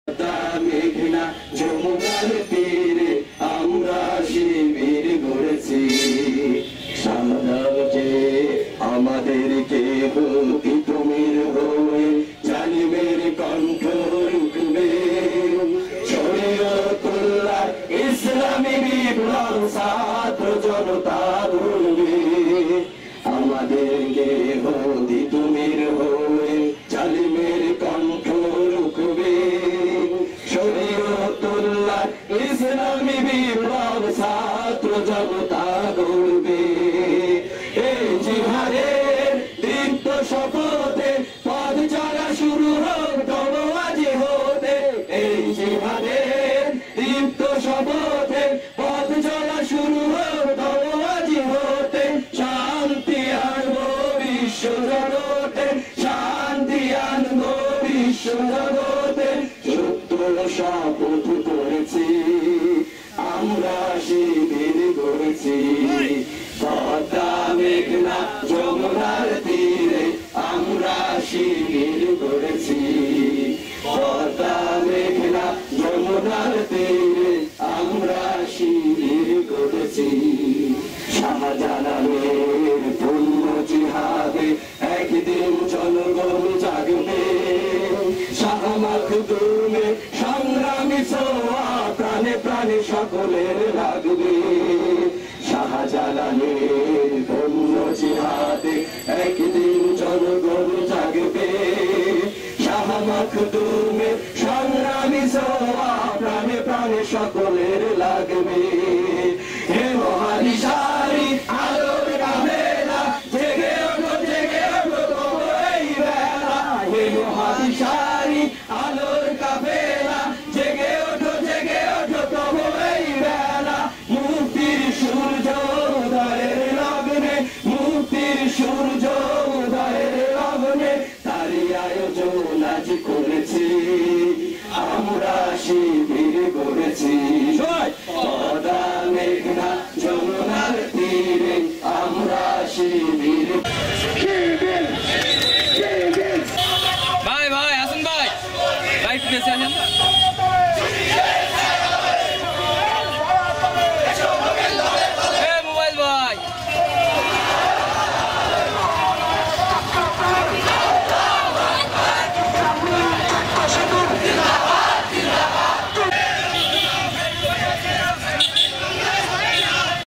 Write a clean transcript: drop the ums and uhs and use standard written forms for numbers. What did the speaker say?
মেঘনা যমুনার তীরে আমরা শিবির গড়েছি। সামনে আমাদেরকে তিতুমির হয়ে জালিমের কণ্ঠ রুখবে। শরীয়তুল্লাহ ইসলামী বিপ্লব ছাত্র জনতা গড়বে। আমাদেরকে তিতুমির হয়ে জালিমের কণ্ঠ রুখবে। শরীয়তুল্লাহ ইসলামী বিপ্লব ছাত্র জনতা গড়বে। এই জিহাদের দীপ্ত শপথে পথ চলা শুরু হোক তবু আজি হতে। এই জিহাদের দীপ্ত শপথে পথ চলা শুরু হোক তবু আজি হতে। শান্তি আনবো বিশ্ব জগতে, শান্তি আনবো বিশ্ব জগতে। শপথ করেছি আমরা শিবির গড়েছি। পদ্মা মেঘনা যমুনার তীরে আমরা শিবির গড়েছি। পদ্মা মেঘনা যমুনার তীরে আমরা শিবির গড়েছি। শাহজালালের পূর্ণ জিহাদে একদিন জনগণ জাগবে। শাহ মাখদুমে সংগ্রামী ছোঁয়া প্রাণে প্রাণে সকলের লাগবে। শাহজালালের পূর্ণ জিহাদে একদিন জনগণ জাগবে। শাহ মাখদুমে সংগ্রামী ছোঁয়া প্রাণে প্রাণে সকলের লাগবে। হে মহাদিশারি আলোর কাফেলা জেগে ওঠো জেগে ওঠো তবু এই বেলা। হে মহাদিশারি আলোর কাফেলা জেগে ওঠো জেগে ওঠো তবু এই বেলা। মুক্তির সূর্য উদয়ের লগ্নে, মুক্তির সূর্য উদয়ের লগ্নে তারই আয়োজন আজ করেছি আমরা শিবির